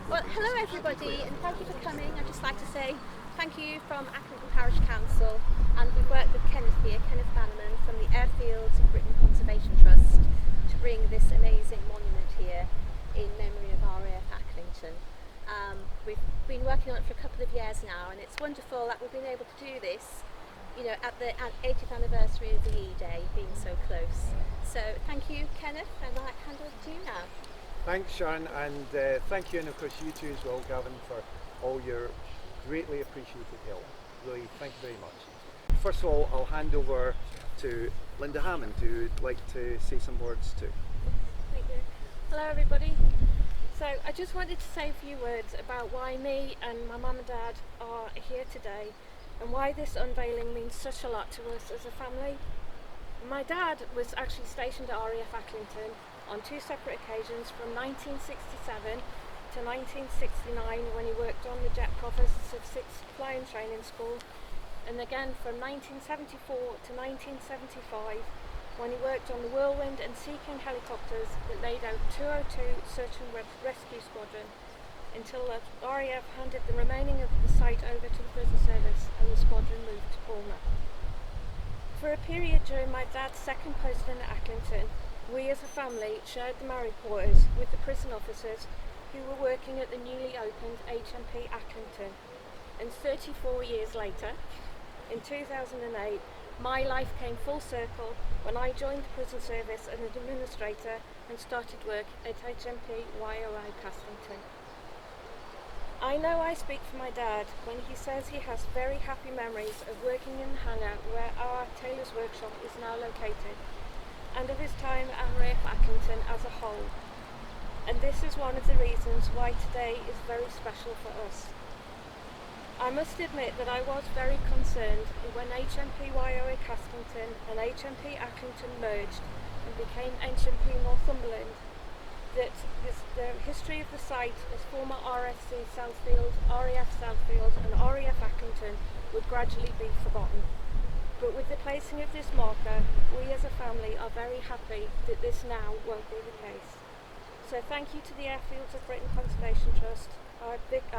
Well, hello everybody, and thank you for coming. I'd just like to say thank you from Acklington Parish Council, and we've worked with Kenneth Bannerman from the Airfields of Britain Conservation Trust to bring this amazing monument here in memory of RAF Acklington. We've been working on it for a couple of years now, and it's wonderful that we've been able to do this, at the 80th anniversary of the E-Day being so close. So thank you, Kenneth, and I'll hand over to you now. Thanks, Sharon, and thank you, and of course you too as well, Gavin, for all your greatly appreciated help. Really, thank you very much. First of all, I'll hand over to Linda Hammond, who would like to say some words too. Thank you. Hello everybody. So I just wanted to say a few words about why me and my mum and dad are here today, and why this unveiling means such a lot to us as a family. My dad was actually stationed at RAF Acklington on two separate occasions from 1967 to 1969 when he worked on the jet prophecies of 6th Flying Training School, and again from 1974 to 1975 when he worked on the Whirlwind and Sea King helicopters that laid out 202 Search and Rescue Squadron, until the RAF handed the remaining of the site over to the prison service and the squadron moved to Bournemouth. For a period during my dad's second posting at Acklington, we as a family shared the married quarters with the prison officers who were working at the newly opened HMP Acklington. And 34 years later, in 2008, my life came full circle when I joined the prison service as an administrator and started work at HMP YOI Castlington. I know I speak for my dad when he says he has very happy memories of working in the hangar where our tailor's workshop is now located, and of his time at RAF Acklington as a whole. And this is one of the reasons why today is very special for us. I must admit that I was very concerned when HMP YOA Castlington and HMP Acklington merged and became HMP Northumberland, that the history of the site as former RFC Southfield, RAF Southfield and RAF Acklington would gradually be forgotten. But with the placing of this marker, we as a family are very happy that this now won't be the case. So thank you to the Airfields of Britain Conservation Trust, our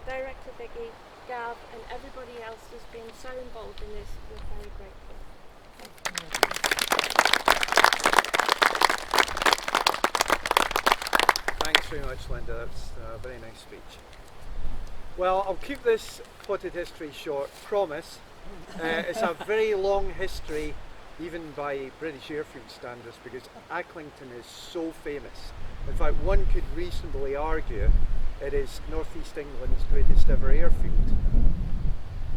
director Vicky, Gav and everybody else who's been so involved in this. We're very grateful. Thanks very much, Linda. That's a very nice speech. Well, I'll keep this potted history short, promise. It's a very long history, even by British airfield standards, because Acklington is so famous. In fact, one could reasonably argue it is North East England's greatest ever airfield.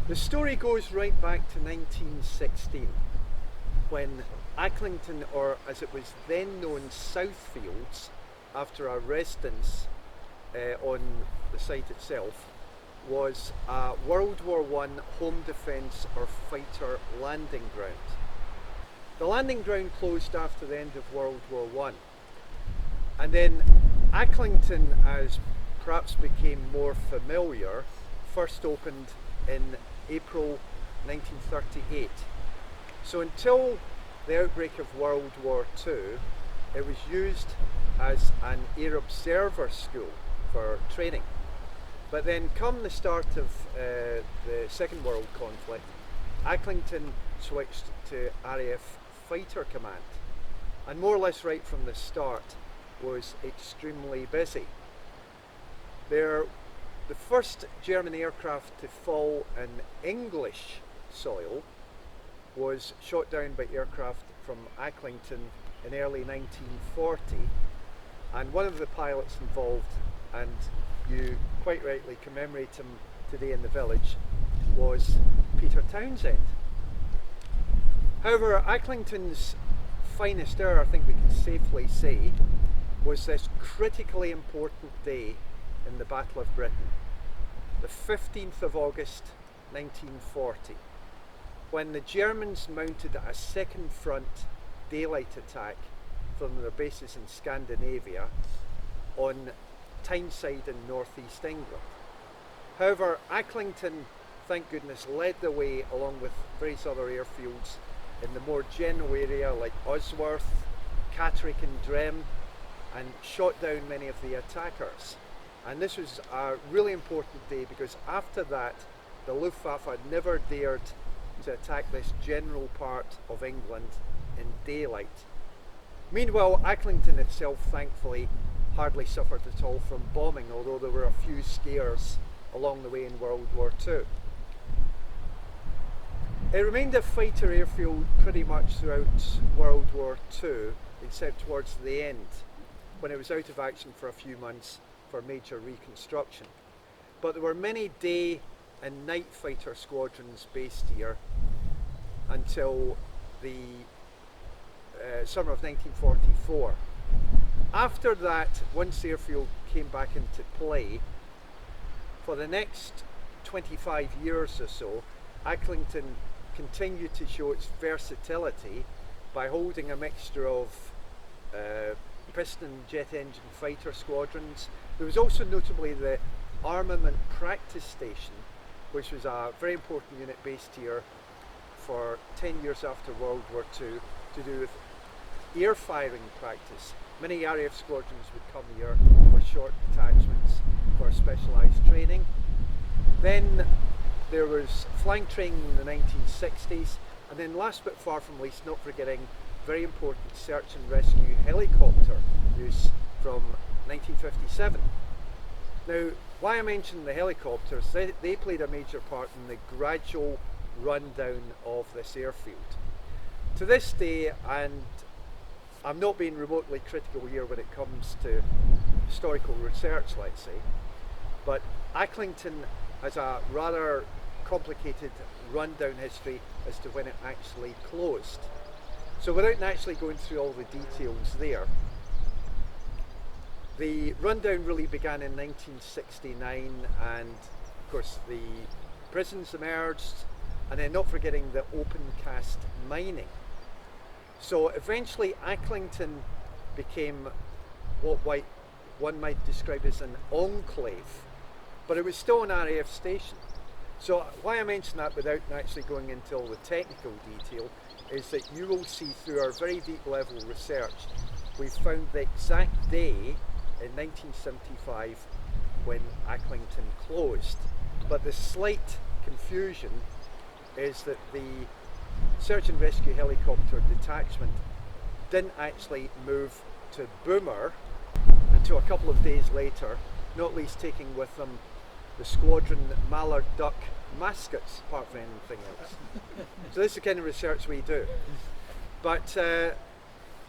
The story goes right back to 1916, when Acklington, or as it was then known, Southfields, after a residence on the site itself, was a World War I home defence or fighter landing ground. The landing ground closed after the end of World War I, and then Acklington, as perhaps became more familiar, first opened in April 1938. So until the outbreak of World War II, it was used as an air observer school for training. But then come the start of the Second World Conflict, Acklington switched to RAF Fighter Command, and more or less right from the start was extremely busy. They're the first German aircraft to fall in English soil was shot down by aircraft from Acklington in early 1940, and one of the pilots involved, and you quite rightly commemorate him today in the village, was Peter Townsend. However, Acklington's finest hour, I think we can safely say, was this critically important day in the Battle of Britain, the 15th of August 1940, when the Germans mounted a second front daylight attack from their bases in Scandinavia on Tyneside in northeast England. However, Acklington, thank goodness, led the way along with various other airfields in the more general area like Osworth, Catterick and Drem, and shot down many of the attackers. And this was a really important day because after that the Luftwaffe had never dared to attack this general part of England in daylight. Meanwhile, Acklington itself thankfully hardly suffered at all from bombing, although there were a few scares along the way in World War II. It remained a fighter airfield pretty much throughout World War II, except towards the end, when it was out of action for a few months for major reconstruction. But there were many day and night fighter squadrons based here until the summer of 1944. After that, once the airfield came back into play, for the next 25 years or so, Acklington continued to show its versatility by holding a mixture of piston jet engine fighter squadrons. There was also notably the Armament Practice Station, which was a very important unit based here for 10 years after World War II to do with air firing practice. Many RAF squadrons would come here for short detachments for specialised training. Then there was flank training in the 1960s, and then last but far from least, not forgetting very important search and rescue helicopter use from 1957. Now, why I mention the helicopters, they played a major part in the gradual rundown of this airfield. To this day, and I'm not being remotely critical here when it comes to historical research, let's say, but Acklington has a rather complicated rundown history as to when it actually closed. So without actually going through all the details there, the rundown really began in 1969, and of course the prisons emerged, and then not forgetting the open cast mining. So eventually Acklington became what one might describe as an enclave, but it was still an RAF station. So why I mention that without actually going into all the technical detail is that you will see through our very deep level research, we found the exact day in 1975 when Acklington closed. But the slight confusion is that the search and rescue helicopter detachment didn't actually move to Boomer until a couple of days later, not least taking with them the squadron mallard duck mascots apart from anything else. So this is the kind of research we do. But there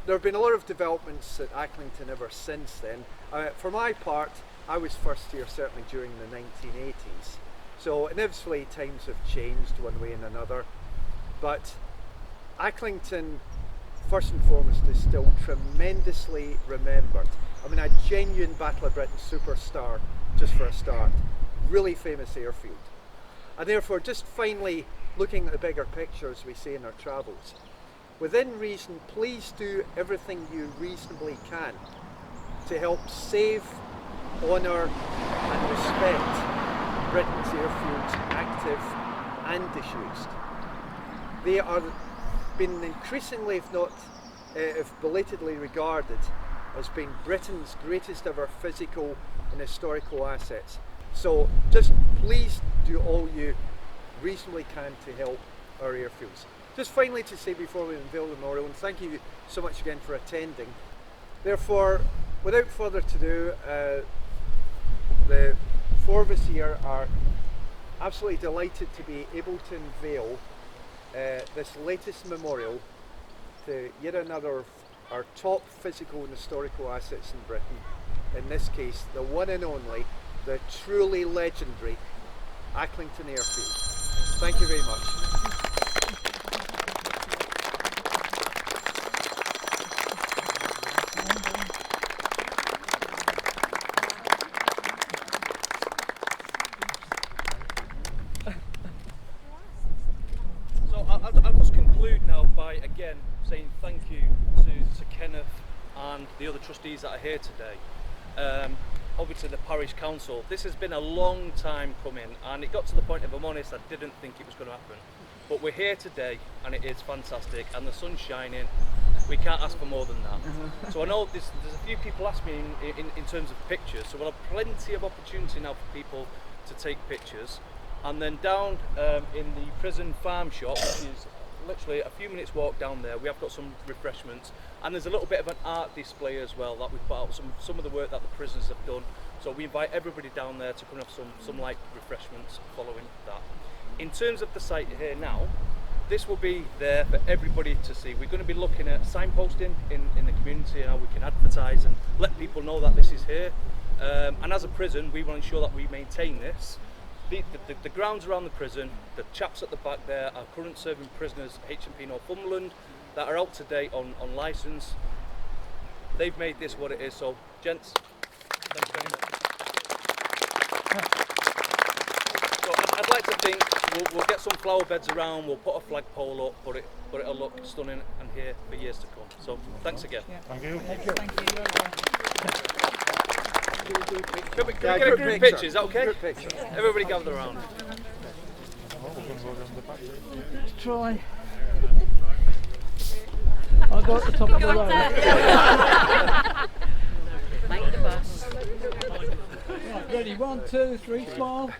have been a lot of developments at Acklington ever since then. For my part, I was first here certainly during the 1980s. So inevitably times have changed one way and another. But Acklington, first and foremost, is still tremendously remembered. I mean, a genuine Battle of Britain superstar, just for a start. Really famous airfield. And therefore, just finally looking at the bigger picture as we say in our travels, within reason, please do everything you reasonably can to help save, honour and respect Britain's airfields, active and disused. They are been increasingly, if belatedly regarded as being Britain's greatest ever physical and historical assets. So just please do all you reasonably can to help our airfields. Just finally to say before we unveil the memorial, and thank you so much again for attending. Therefore, without further ado, the four of us here are absolutely delighted to be able to unveil this latest memorial to yet another of our top physical and historical assets in Britain. In this case, the one and only, the truly legendary Acklington Airfield. Thank you very much. So I'll just conclude now by again saying thank you to Kenneth and the other trustees that are here today. Obviously the parish council, this has been a long time coming, and it got to the point, if I'm honest, I didn't think it was going to happen. But we're here today and it is fantastic, and the sun's shining. We can't ask for more than that. So I know there's a few people ask me in terms of pictures, so we'll have plenty of opportunity now for people to take pictures. And then down in the prison farm shop, which is literally a few minutes walk down there, we have got some refreshments, and there's a little bit of an art display as well that we put out some of the work that the prisoners have done. So we invite everybody down there to come and have some light refreshments following that. In terms of the site here now, this will be there for everybody to see. We're going to be looking at signposting in the community and how we can advertise and let people know that this is here. And as a prison, we will ensure that we maintain this. The grounds around the prison, the chaps at the back there are current serving prisoners at HMP Northumberland that are out to date on licence. They've made this what it is, so gents, thanks very much. So I'd like to think we'll get some flower beds around, we'll put a flagpole up, but it'll look stunning and here for years to come. So thanks again. Yeah. Thank you. Can we get a group picture, is that okay? Group picture. Everybody gather around. Try. I'll go at the top of the road. Make the bus. Right, ready, 1, 2, 3, smile.